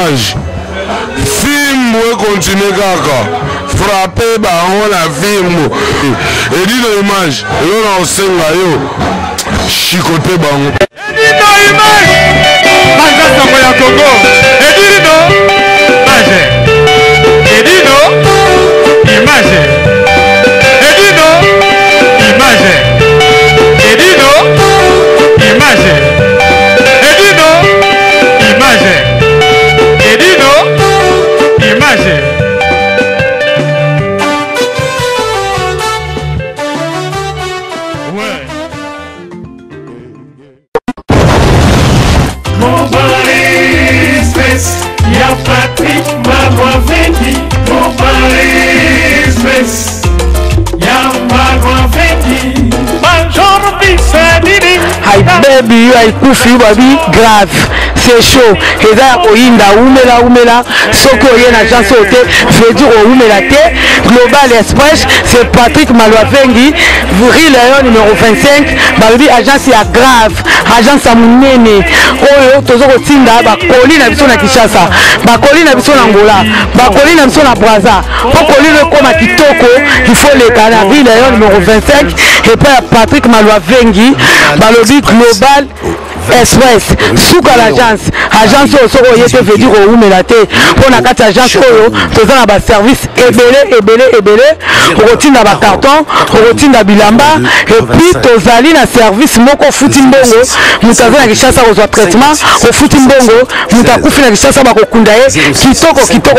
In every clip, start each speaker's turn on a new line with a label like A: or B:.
A: image. Film ou continue kaka. Frapper bango la film. Et dit nos images. Et là on senga yo. Chicoté bango.
B: Et dit nos images. Banga sango ya Congo. Et dit nos images. Et dit nos images. Et dit nos images. Et dit nos images. Et dit nos images. Et dit nos images.
C: Y'a Patrick Marois Vendi, mon Paris Express. Y'a Marois Vendi, bonjour Bissadini.
D: Hi baby, I kufi baby grave. C'est chaud. Et là, Oinda, Oumela, Soko Yen agence sauté, veut dire Oumela T, Global Express, c'est Patrick Malouavengi, Vril Léon numéro 25, Baby agence à grave, agence à Mounene, Oyo, Tozo Tinda, Bakoli na biso na Kinshasa, Bakoli na biso na Angola, Bakoli na biso na Brazza, Bakoli le comme Kitoko, il faut les canards, Vril Léon numéro 25, et puis Patrick Malouavengi, Balobi Global Express, Souka l'agence, agence au Soro Yete veut dire au Oumelaté, pour la carte agence Oyo, faisant un service ébélé, routine à carton, routine à bilamba, et puis tozali na service moko futimbongo, mutaza na kishasa au traitement, au futimbongo, mutakufi na kishasa bakokundaye,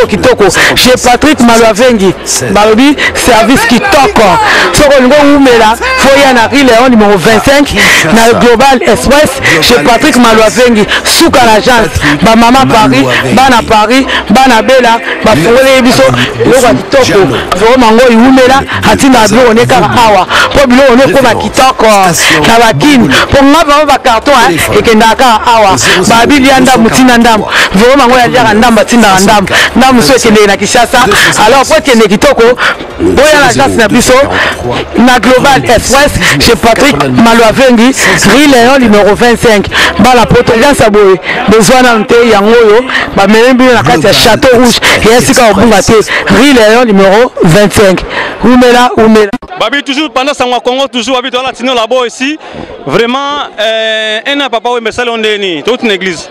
D: kitoko, chez Patrick Malouavengi, Balobi, service kitoko, Soro Ngo Oumela, Foya na Léon numéro 25, na Global Express, chez Patrick Malouavengi, Souka l'agence, ba maman Paris, bana Paris, bana Bella, ba fongole biso, loka kitoko, vraiment ngo iumela, hatina bilo on est kara awa, po bilo on est comme kitoko, na bakine, po ngaba ba carton et kendaka awa, ba bilianda mutina ndam, vraiment ngo ya dia ndam batinda ndam, ndam so ekende na Kinshasa, alors po kende kitoko, boya l'agence na biso, na Global Express, chez Patrick Malouavengi, Léon numéro 25. Bala potagance a boye besoin d'ante yangoyo ba melembi na kati ya Château Rouge et ainsi qu'au Bungate Léon numéro 25. Oumela
B: Babi toujours pendant Sangwa Congo toujours Babi dans la tino là-bas ici vraiment un papa ou message on deni toute une église.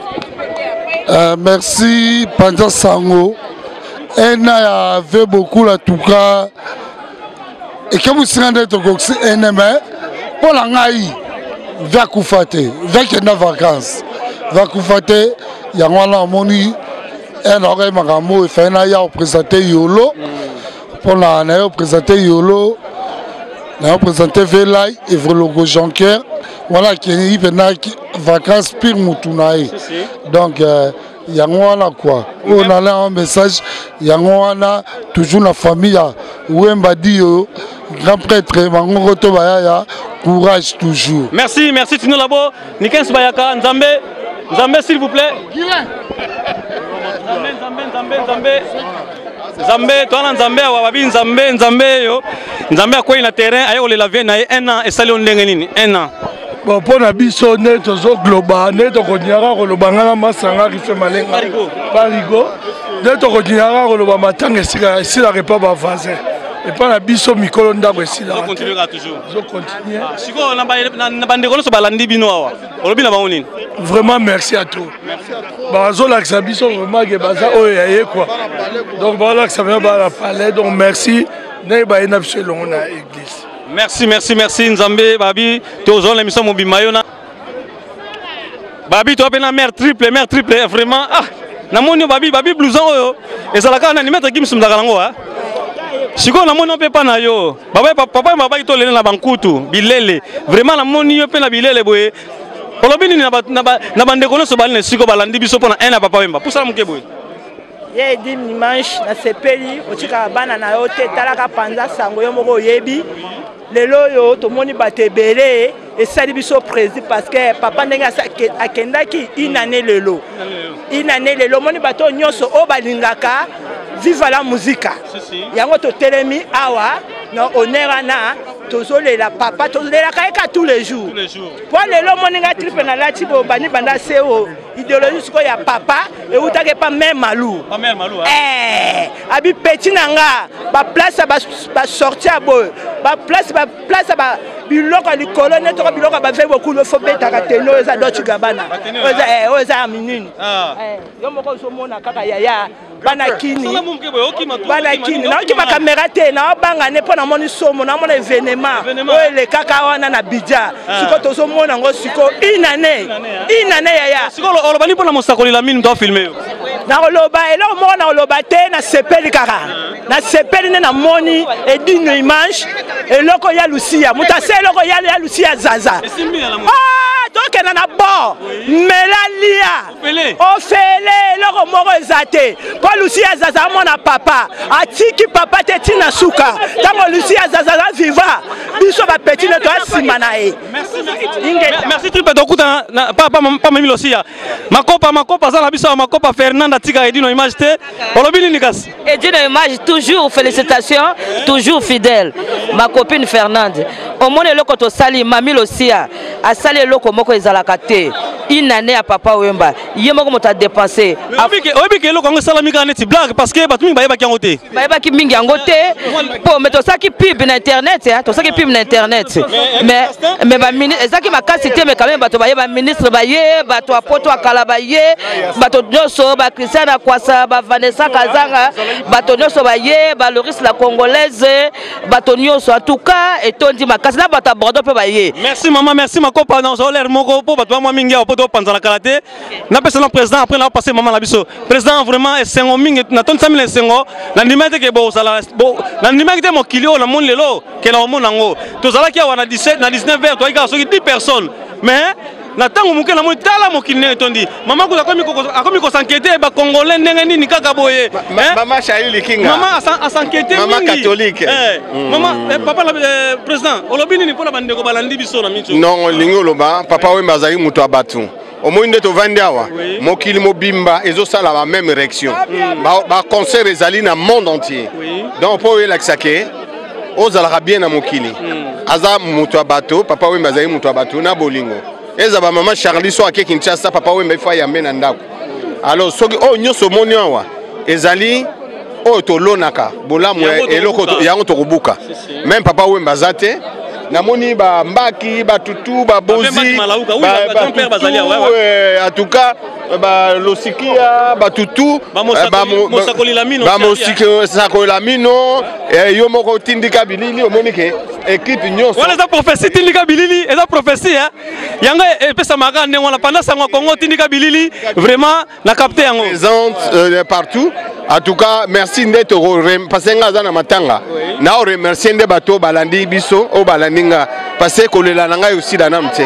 A: Merci pendant Sango. A fait beaucoup la tout cas et comme vous savez que c'est un pour la ngaï va Koufate, va qu'il y ait vacances. Va Koufate, il y a un moni, un oreille magamo, et fait un aïe présenté Yolo. Pour la présenter Yolo, la présenter Velaï et Vrologo Jonker. Voilà qui est vacances pire Moutunaï. Donc, il y a quoi. On a là un message, il y a toujours la famille, où on m'a dit, grand prêtre, Mangoto Bayaya. Courage toujours.
B: Merci Tino Labo. Nikens Bayaka, Nzambe s'il vous plaît. Nzambe, toi Nzambe, Wababi Nzambe yo. Nzambe a quoi il a terrain, ayo le laver na un an et salon ndengenini, un an.
A: Bon pour na biso net zo global net ko nyara ko lobanga masanga ki fait malenga. Parigo. Net ko nyara ko lobama tanga sila repas ba vaser. Et pas la biso mikolo ndako esila.
B: On continuera toujours.
A: On continue.
B: Siko na bande ko so balandi bino awa. Olobi na bangonini.
A: Vraiment merci à toi. Bazo la que biso vraiment que baza oyaye quoi. Donc voilà que ça vient ba la palais donc merci. Ne ba ina biso longo na église.
B: Merci Nzambe Babi tozon l'émission Mobimayona. Babi toi pena mère triple vraiment ah na moni Babi blouson oyo. Ezalaka na animateur Gims mzakalango ha. Siko na moni on peut pas na yo. Papa et maman to lele na bankutu bilele. Vraiment na moni yo pe na bilele boye. Olobini na bande kono so balne siko balandi biso pona un na papa wemba. Pousa muke boye.
E: Ye dimanche na sepeli otika bana na yo te talaka panza sango yo moko yebi. Lelo yo to moni batebele et sali biso président parce que papa ndenga akendaki inane lelo. Inane lelo moni bato nyonso o balingaka viva la musique. Yango to telemi awa na onera na tozolela papa tozolela kayeka tous les jours po lelo moninga tripe na lati bo bani banda seo idéologie siko ya papa et utake pas même malou abi petit nanga ba place ba sortir boy ba place ba biloko likolo neto biloko ba fait beaucoup le faut betaka teno eza dotu gabana oza minini yo moko so mona kaka yaya bana kini na okima caméra te na banga ne pona moni somo na mona événement o le kaka wana na bidja siko tozo mona ngo siko inane yaya
B: siko olobani pona mosakoli la mine do filmer
E: na oloba elo moko na oloba te na sepeli kaka na sepeli ne na moni edino image eloko ya Lucia mutase eloko ya Lucia zaza donc na na bo melalia ofele eloko moko ezate po Lucia zaza mona papa atiki papa te tina suka tango Lucia zaza viva biso ba petit ne to asima na e
B: merci tripe dokuta na papa mami Lucia makopa za na biso makopa Fernanda tika edino image te olobini nikas
F: edino image toujours félicitations toujours fidèle ma copine Fernande au monde eloko to sali mami Lucia a sali eloko moko ezalaka te une année à papa Wemba yemo ko ta dépenser
B: obi ke eloko ngo sala mika neti blague parce que batu mingi bayeba ki ngote
F: bayeba ki mingi ngote po mais to saki pub na internet hein to saki pub na internet mais ba ministre ezaki makasi te mais quand même bato bayeba ministre baye bato apoto akala baye bato nyoso ba Christiana Kwasa ba Vanessa Kazanga bato nyoso baye ba Loris la congolaise bato nyoso en tout cas et tondi makasi na bato Bordeaux pe baye.
B: Merci maman, merci ma copain dans l'air moko po bato moi mingi opoto panza la kalaté na personne président après là passer maman la biso président vraiment et sengo mingi na ton samile sengo na ndimete ke bo sala bo na ndimete mo kilio na mon lelo ke na mo nango to zala ki wana 17 na 19 vers to ika soki 10 personnes mais na tango muke na mo tala mo kilne tondi maman ko akomi ko s'inquiéter ba congolais ndenge nini kaka boye
G: maman Shaili Kinga
B: maman a s'inquiéter
G: maman catholique
B: maman papa le président olobini ni pona bande ko balandi biso na micho
G: non lingi oloba papa we bazali muto abatu au moins de vandi awa mokili mobimba ezosala la même réaction ba concert ezali na monde entier donc po we laksake ozalaka bien na mokili aza muto abato papa we bazali muto abatu na bolingo eza ba maman Charlie so ake Kinshasa papa we mbefa ya mena ndako alors soki o nyoso moni awa ezali o to lonaka bolamu eloko yango to kubuka même papa we mbazate namoni ba mbaki ba tutu ba bozi en tout cas ba losikia ba tutu ba
B: mosakoli la mino
G: ba mosakoli la mino yo moko tindika bilili omoni ke équipe nyonso
B: wala za prophétie tindika bilili eza prophétie hein yanga epesa magande wala pendant sango Congo tindika bilili vraiment na capter yango
G: présente partout. En tout cas, merci d'être parce que na matanga. Na remercier de bateau balandi biso o balandinga parce que le lananga aussi dans namte.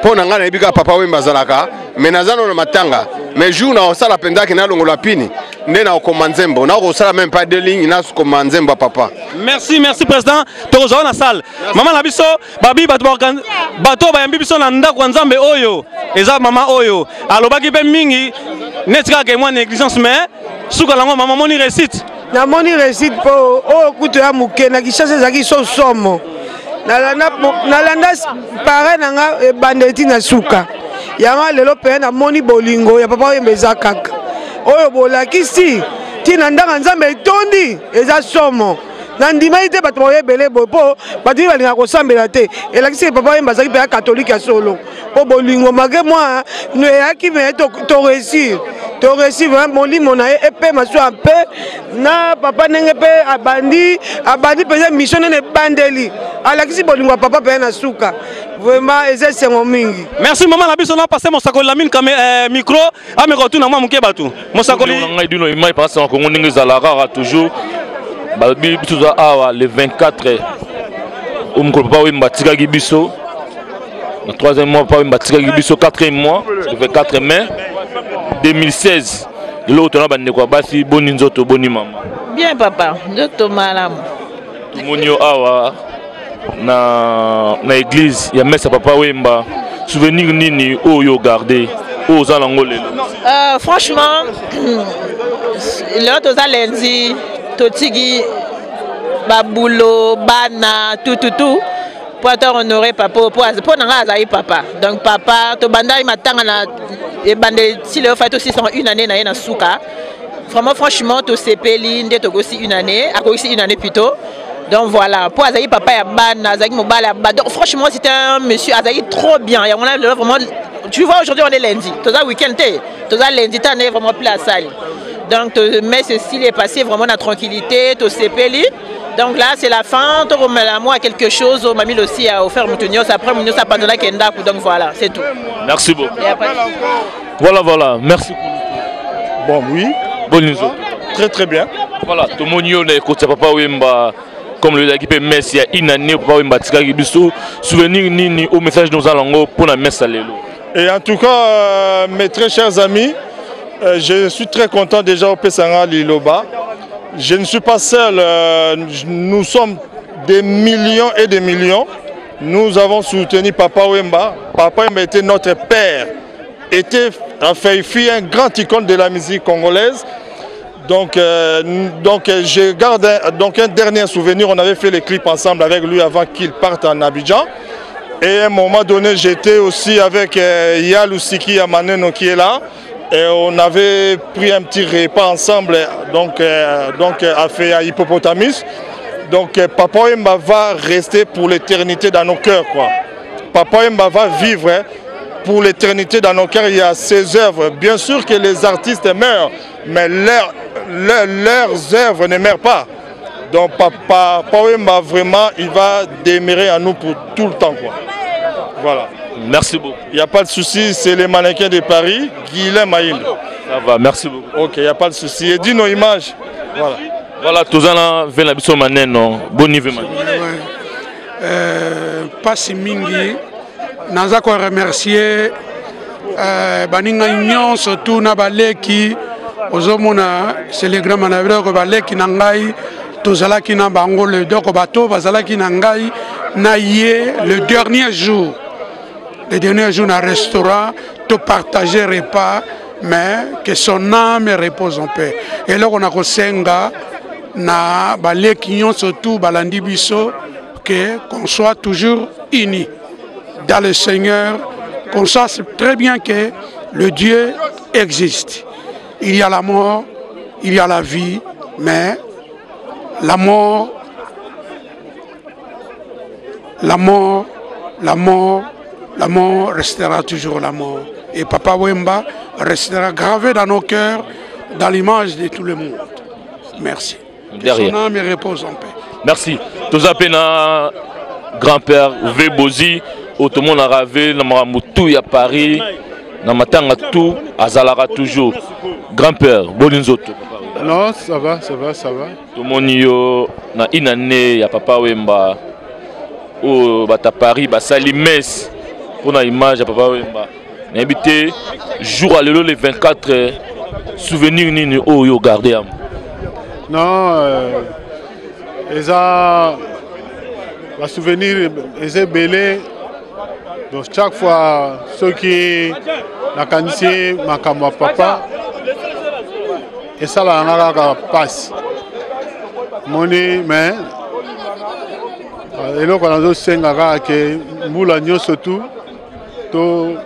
G: Po nanga na bika papa we mbazalaka, mais nazano na matanga. Mais jour na osala penda ke na longola pini. Nde na komanzembo, na osala même pas de ligne na komanzembo papa.
B: Merci président. Tozo na salle. Maman na biso babi bato ba yambi biso na ndako nzambe oyo. Eza mama oyo. Alobaki pe mingi netika ke moi négligence mais suka lango mama moni réussite
D: na moni réussite po o kuto ya muke na kishasa zaki so somo nalanda pare nanga bandeti na suka yanga lelo pe na moni bolingo ya papa oyemba eza kaka oyo bolakisi tina ndanga nzambe etondi eza somo na ndima ite bato boyebele bo po bato balinga kosambela te elakisi papa oyemba azaki mpe ya katolike ya solo po bolingo mage mwa no eyaki me to réussir vraiment molimo na ye epe maso ampe na papa ndenge pe abandi peza mission nene bandeli alakisi bolingo ya papa pe na suka vraiment eza sengo mingi.
B: Merci maman la biso na passer mosakoli la mine comme micro ameko tuna mwa muke batu mosakoli
H: ngai dino imai parce que Congo ndenge zalaka toujours babi biso za awa le 24 umko papa wemba tikaki biso le 3e mois papa wemba tikaki biso 4e mois le 24 mai 2016 l'autre na bande kwa basi boni nzoto boni mama
F: bien papa nzoto malamu
H: tumonio awa na église ya messa papa wemba souvenir nini oyo garder o za lango lelo
F: franchement l'autre za lundi totigi baboulot, bana, tout. Pour honorer papa, pour n'avoir papa. Donc papa, to banda il m'attend et bandé si le fait aussi sont une année na souka. Vraiment franchement to CPLI ndé to aussi une année, a aussi une année plutôt. Donc voilà, pour Azaï papa ya ban, Azaï mobile donc franchement c'était un monsieur Azaï trop bien. Il y a vraiment tu vois aujourd'hui on est lundi, tout ça week-end tout ça lundi on est vraiment plus à salle. Donc mais ceci est passé vraiment dans la tranquillité, to CPLI. Donc là c'est la fin, tu remets la moi quelque chose, au mamie aussi a offert Moutunios, après Moutunios a pendant Kenda, donc voilà, c'est tout.
H: Merci beaucoup. Voilà, merci.
I: Bon oui.
H: Bonne news.
I: Très bien.
H: Voilà, tout le monde est côté Papa Wemba, comme le équipe Metz, il y a une année Papa Wemba Tika Gibiso, souvenir ni au message nous allons pour la messe à l'élo. Et
I: en tout cas, mes très chers amis, je suis très content déjà au Pesanga Liloba. Je ne suis pas seul, nous sommes des millions et des millions. Nous avons soutenu Papa Wemba. Papa Wemba était notre père, a fait un grand icône de la musique congolaise. Donc je garde un dernier souvenir. On avait fait les clips ensemble avec lui avant qu'il parte en Abidjan. Et à un moment donné, j'étais aussi avec Yalusiki Amaneno qui est là. Et on avait pris un petit repas ensemble, donc à fait à Hippopotamus. Donc Papa Wemba va rester pour l'éternité dans nos cœurs, quoi. Papa Wemba va vivre pour l'éternité dans nos cœurs. Il y a ses œuvres. Bien sûr que les artistes meurent, mais leurs œuvres ne meurent pas. Donc Papa Wemba vraiment, il va demeurer à nous pour tout le temps, quoi. Voilà. Merci beaucoup. Il n'y a pas de souci, c'est les mannequins de Paris, Guilhem Maïl. Ça va, merci beaucoup. Ok, il n'y a pas de souci. Et dis nos images. Voilà. Voilà, tous en venant à Bissau Manen, bon niveau.
J: Pas si mingi, nous avons remercié Baninga Union, surtout Nabaleki, Ozomona, c'est les grands manœuvres, Baleki Nangai, Tozalaki Nabango, le Dokobato, Bazalaki Nangai, Naïe, le dernier jour. Le dernier jour, dans un restaurant, de partager repas, mais que son âme repose en paix. Et là, on a Kosenga, na Balekignon, surtout Balandi Bisso, qu'on soit toujours unis dans le Seigneur, qu'on sache très bien que le Dieu existe. Il y a la mort, il y a la vie, mais la mort restera toujours la mort. Et Papa Wemba restera gravé dans nos cœurs, dans l'image de tout le monde. Merci. Que son âme repose en paix.
H: Merci. Tous appelés grand-père Vebozi, tout le monde a ravé, dans Maramoutou à Paris, dans Matanga tout, à Zalara toujours. Grand-père, Bolinzoto.
K: Non, ça va. Tout
H: le monde a une année, il y a Papa Wemba, au Paris, Sali Metz. Pour l'image de Papa Wemba. Invité jour à l'élo les 24 souvenirs ni au yo gardé.
K: Non, ils ont les souvenirs, ils ont belé. Donc chaque fois ceux qui n'ont pas connaissé ma papa et ça la passe. Moni mais et là quand on a senga que moula nyo surtout to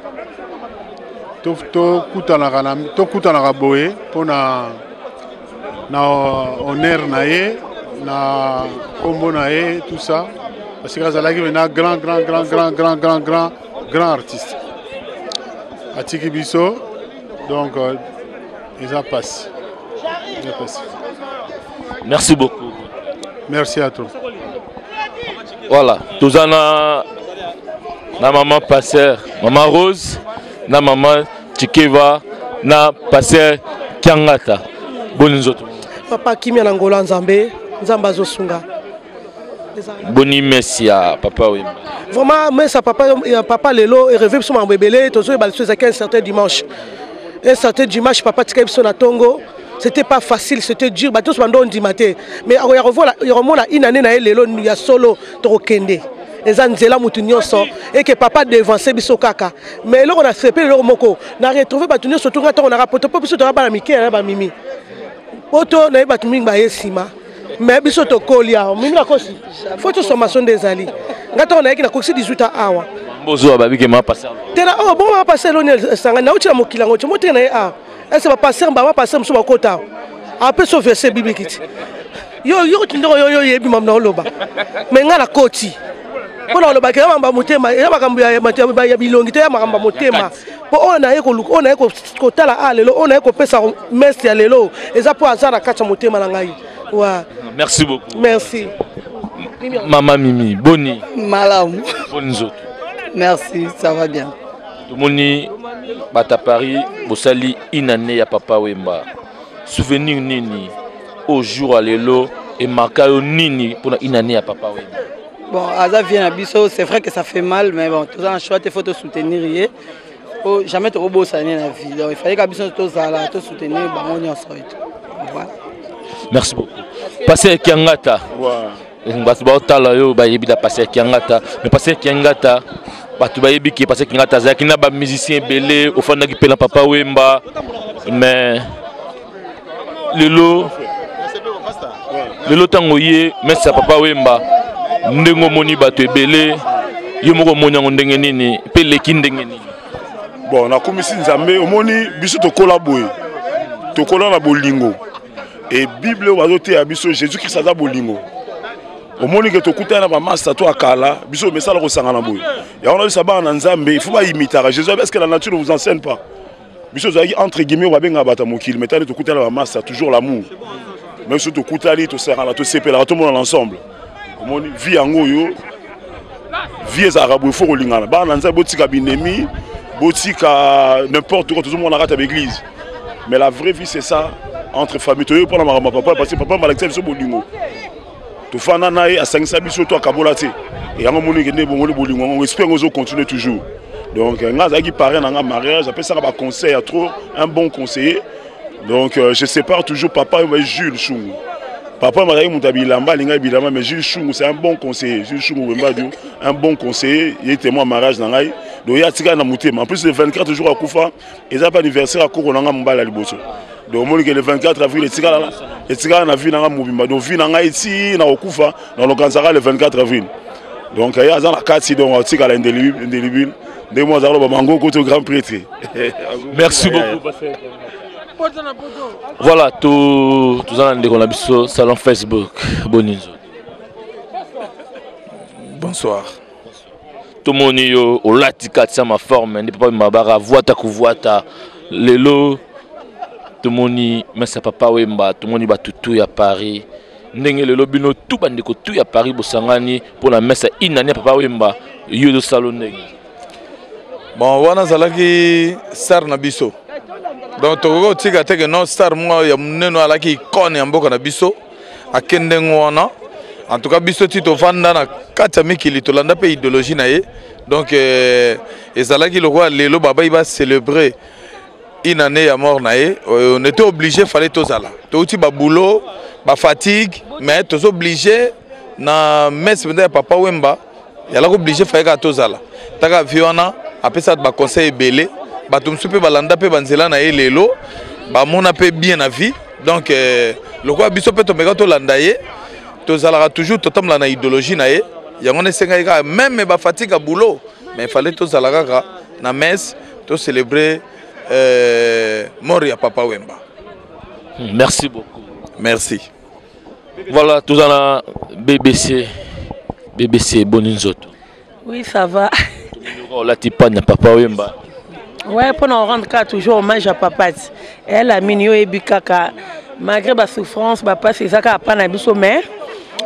K: kutanaka boye pour na honneur na ye na kombo na ye tout ça parce que azalaki un grand artiste atiki biso donc ils en passent.
H: Merci beaucoup.
K: Merci à tous.
H: Voilà, tous en a na maman Passer, maman Rose, na maman Chikeva, na Passer Kiangata. Boninzoto.
L: Papa Kimi Angola Nzambe, Nzamba Zosunga.
H: Boni merci à Papa Wemba.
L: Vraiment, mais ça papa Lelo est revenu sur mon bébé, tous les balles un certain dimanche. Un certain dimanche, papa Tika Ibson à Tongo. C'était pas facile, c'était dur, bah tous mandons dit maté. Mais il y a une année na Lelo, il y a solo Torokende. Les anzela mutunyoso et que papa devancer biso kaka. Mais là on a fait le moko, na retrouvé batunyo surtout quand on a rapporté pas biso de ba miki ba mimi. Poto na ba tuming ba yesima. mais biso to kolia mimi la kosi faut to sommation des ali ngata on a qui na kosi 18 ans awa
H: bozo babi ke ma passer
L: tena oh bon va passer l'on sanga na uti na mokila ngo timote na a est-ce va passer ba passer mso bakota après so verset biblique yo tindo yo yebi mamna oloba mais ngala koti pona oloba ke mamba motema ya makambo ya bilongi te ya makambo motema po ona yeko luko ona yeko kotala a lelo ona yeko pesa messe ya lelo eza po azara kacha motema na ngai wa
H: merci beaucoup
L: merci
H: Maman Mimi boni
M: Malam
H: bonzo
M: merci ça va bien
H: tout moni bata Paris bosali une année ya Papa Wemba souvenir nini au jour à lelo et marqué nini pour une année à Papa Wemba.
M: Bon, Aza vient à Bisso, c'est vrai que ça fait mal, mais bon, tout ça en choix, il faut te soutenir. Faut jamais te rebosser dans la vie. Donc il fallait qu'à Bisso te soutenir, on y en sort.
H: Merci beaucoup. Passez Kiangata. Parce que tala yo ba yebi da passer Kiangata, mais passer Kiangata, ba tu ba yebi ki passer Kiangata za kina ba musicien belé au fond qui pela Papa Wemba, mais le tango yé mais ça Papa Wemba ndengo moni bato ebele yo moko monyango ndenge nini pe leki ndenge nini.
N: Bon na komisi nzambe omoni biso to kola boye to kola na bolingo et bible wazote ya biso Jésus Christ aza bolingo omoni ke to kutana ba master to akala biso mesala ko sangana boye ya ona bisa ba na nzambe il faut ba imiter Jésus. Est-ce que la nature ne vous enseigne pas biso zaki entre guillemets ba benga bata mokili metane to kutana ba master toujours l'amour même si to kutali to sangana to sepela tout le monde ensemble omoni vie yango yo vie ezalaka boye faut kolingana bana nzambe botika binemi botika n'importe quoi tout le monde arrête à l'église mais la vraie vie c'est ça entre famille to yo pour ma papa parce que papa malakisa biso bolingo to fana nae asangisa biso to akabola te et yango moni ke ne bongoli bolingo on espère qu'on continue toujours donc ngaza qui paraît dans un mariage après ça ba conseil à trop un bon conseiller donc je sépare toujours papa et Jules Chungu. Papa m'a dit mais Jules Chungu c'est un bon conseiller. Jules Chungu un bon conseiller. Il était moi mariage dans l'aïe. Donc il y a tika na mutema. En plus le 24 jours à Koufa, ils ont pas anniversaire à Koko nanga mbala liboso. Donc moi le 24 avril les tika na vie nanga mubimba. Donc vie nanga ici na Koufa dans le Kansara le 24 avril. Donc il y a dans la carte donc tika la indélébile. Des mois à Mango côté grand prêtre.
H: Merci beaucoup. Voilà, tout ça on a sur salon Facebook. Boninzo.
O: Bonsoir.
H: Tout le monde yo au latika de ma forme, ne pas mabara voita ku voita lelo. Tout le monde mais ça Papa Wemba, tout le monde va tout à Paris. Ndenge lelo bino tout bandeko tout à Paris bosangani pour la messe inane Papa Wemba yo do salon ndenge.
O: Bon, wana zalaki star na biso. Donc toko tika teke non star moi ya muneno alaki icône ya mboka na biso akende ngwana en tout cas biso tito vanda na kata mikili to landa pe idéologie na ye donc ezalaki le roi lelo baba il va célébrer une année ya mort na ye on était obligé fallait tozala to uti ba boulot ba fatigue mais tous obligé na messe de Papa Wemba yala obligé fallait ka tozala taka viona après ça ba conseil belé batumsu pe balanda pe banzela na elelo ba mona pe bien na vie donc le quoi biso pe to meka to landa ye to zalaka toujours totam la na idéologie na ye yango ne senga ka même ba fatigue boulot mais il fallait to zalaka na messe to célébrer mort ya Papa Wemba.
H: Merci beaucoup.
O: Merci.
H: Voilà tout dans BBC Boninzoto.
P: Oui, ça va.
H: La tipane Papa Wemba.
P: Ouais, pour nous rendre toujours hommage à Papa. Elle a mis et bikaka malgré la souffrance, papa c'est ça qu'a pas na biso mais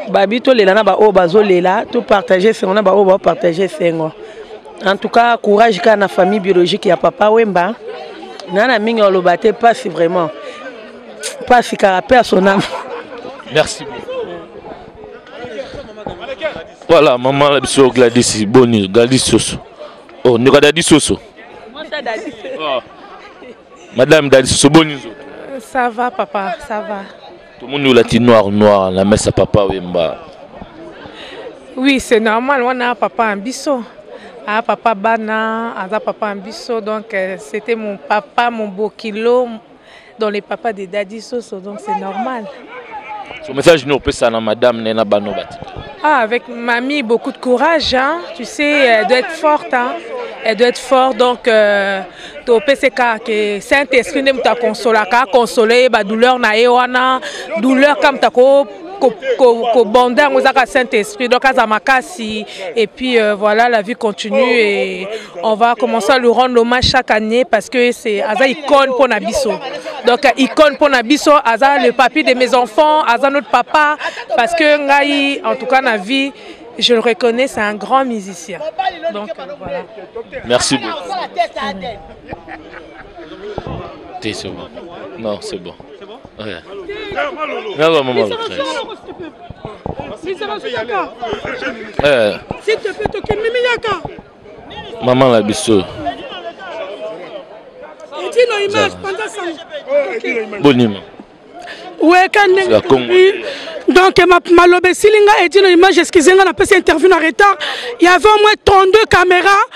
P: babito lela na ba o bazo lela tout partager c'est on a ba o ba partager c'est en tout cas courage ka na famille biologique ya Papa Wemba. Nana mingi olobate pas si vraiment pas si caractère son âme.
H: Merci beaucoup. Voilà, maman la biso Gladys Boni, Gladys Soso. Oh, ne Gladys Soso. Oh. Madame Gladys Soso Boninzo.
Q: Ça va papa, ça va.
H: Tout le monde nous l'a dit noir, la messe à Papa Wemba.
Q: Oui, c'est normal, on a papa en bisso. Ah, papa Bana, ah, papa en bisso, donc c'était mon papa, mon beau kilo, dans les papas de Daddy Soso, donc c'est normal.
H: Son message nous peut ça na madame Nena Banobati.
Q: Ah, avec mamie, beaucoup de courage, hein. Tu sais, elle doit être forte, hein. Elle doit être forte, donc au PCK, que Saint-Esprit ne t'a consolé, bah douleur na ewana, douleur comme t'as ko bonda ngozaka Saint-Esprit, donc azamakasi, et puis voilà, la vie continue et on va commencer à lui rendre hommage chaque année parce que c'est Aza icône pour Nabiso. Donc icône pour Nabiso, Aza le papy de mes enfants, Aza notre papa, parce que Ngai, en tout cas na vie, je le reconnais, c'est un grand musicien. Donc voilà.
H: Merci beaucoup. C'est bon. Non, c'est bon. C'est bon? Ouais. Non, maman. S'il te plaît, maman la biso. Bonima.
L: Ouais, donc ma lobe silinga et dit une image, excusez-moi, on a passé interview en retard. Il y avait au moins 32 caméras.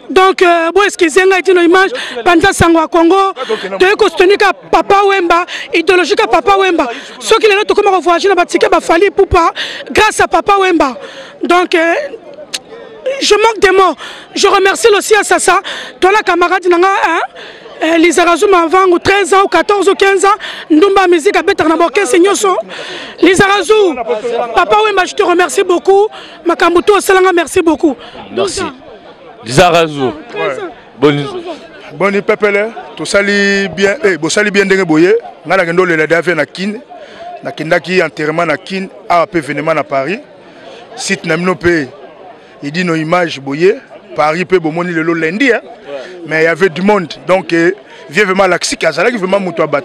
L: Donc bon, excusez-moi, et dit une image pendant Sangwa Congo. De costume ka Papa Wemba, idéologie ka Papa Wemba. Ceux qui les ont comme voyager na batika ba fali pour pas grâce à Papa Wemba. Donc je manque de mots. Je remercie aussi à Sassa, toi la camarade nanga hein. Les Arazoum avant 13 ans ou 14 ou 15 ans, Ndumba musique à Betar Naboké, c'est Nyoso. Les Arazoum, Papa Wemba, je te remercie beaucoup. Makambuto Salanga, merci beaucoup.
H: Merci. Les Arazoum.
R: Bonne pepele, tu sali bien, sali bien dengue boye. Nala gendo le ladafe na kin, na kindaki enterrement na kin, a peu événement à Paris. Site namino pe, il dit nos images boye. Paris peut bomoni le lundi, hein? Mais il y avait du monde, donc vieux vraiment l'axi Kazala qui vraiment moutou abat.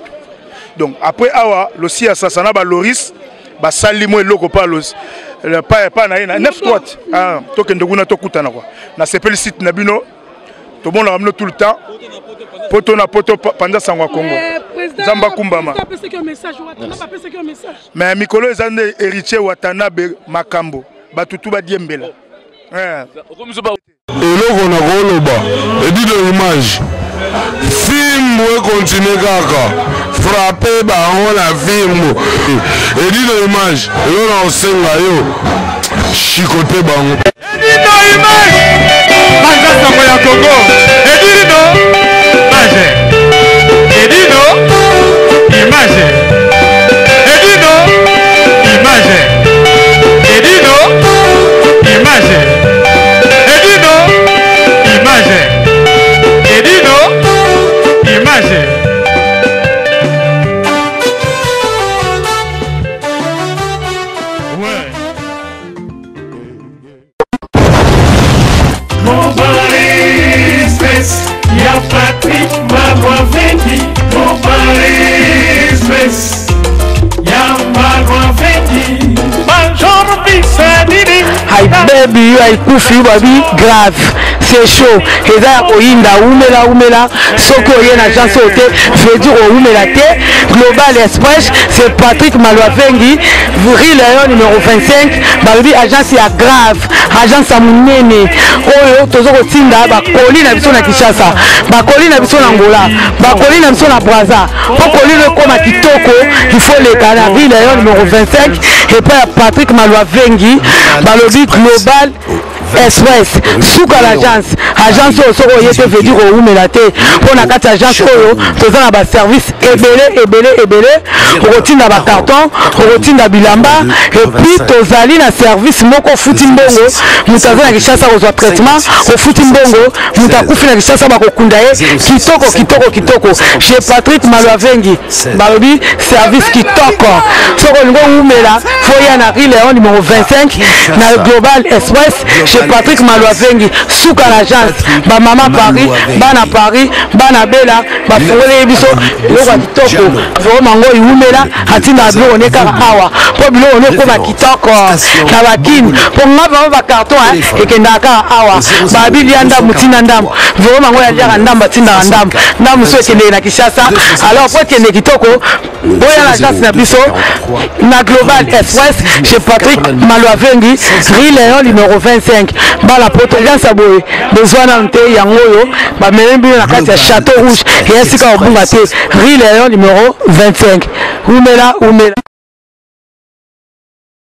R: Donc après awa le si asasana ba Loris ba salimo eloko pa los pas na 9 droite ah to kendoguna to kutana quoi na sepel site na bino to bon ramener tout le temps poto na poto pendant Sangwa Congo Zamba Kumbama mais Mikolo ezande héritier Watanabe Makambo batutu ba diembela
S: eloko na koloba edit de image film we continue kaka frapper bango na film edit de image eloko na osenga yo chikote bango
C: edit de image Banza Sango ya Congo edit de image edit de image edit de image edit de image
D: baby haikufi babi grave c'est chaud eza ya koyinda umela soki oye na agence oyo te veut dire oumela te Global Express c'est Patrick Malwavengi Rue Lion numéro 25 babi agence ya grave agence ya monene oyo tozo kotinda bakoli na biso na Kinshasa bakoli na biso na Angola bakoli na biso na Brazza bakoli le koma kitoko il faut les kana Rue Lion numéro 25 et puis Patrick Malwavengi balobi Global Express souka l'agence oyo soko yete veut dire oumela te pona kati agence oyo toza na ba service ebele okotinda ba carton okotinda bilamba et puis tozali na service moko futi mbongo mutu aza na Kinshasa kozwa traitement ofuti mbongo mutu akufi na Kinshasa bakokunda ye kitoko chez Patrick Malwavengi balobi service kitoko soko olingo oumela foya na Rue Lion numéro 25 na Global Express chez Patrick Malwavengi souka l'agence ba mama Paris bana Paris bana bela ba fongole biso loko kitoko vraiment ngo iumela atinda bilo ne kaka awa po bilo ne ko ba kitoko na bakini po ngaba ba carton ekenda kaka awa ba bilianda mutina ndam vraiment ngo ya ndamba tinda ndam so ekende na Kinshasa alors po ekende kitoko boya l'agence na biso na Global Express chez Patrick Malwavengi Rue Lion numéro 25 bala poto agence aboye besoin na nte yango yo ba melembi na kati ya Château Rouge et esika obunga te Rue Lion numéro 25 umela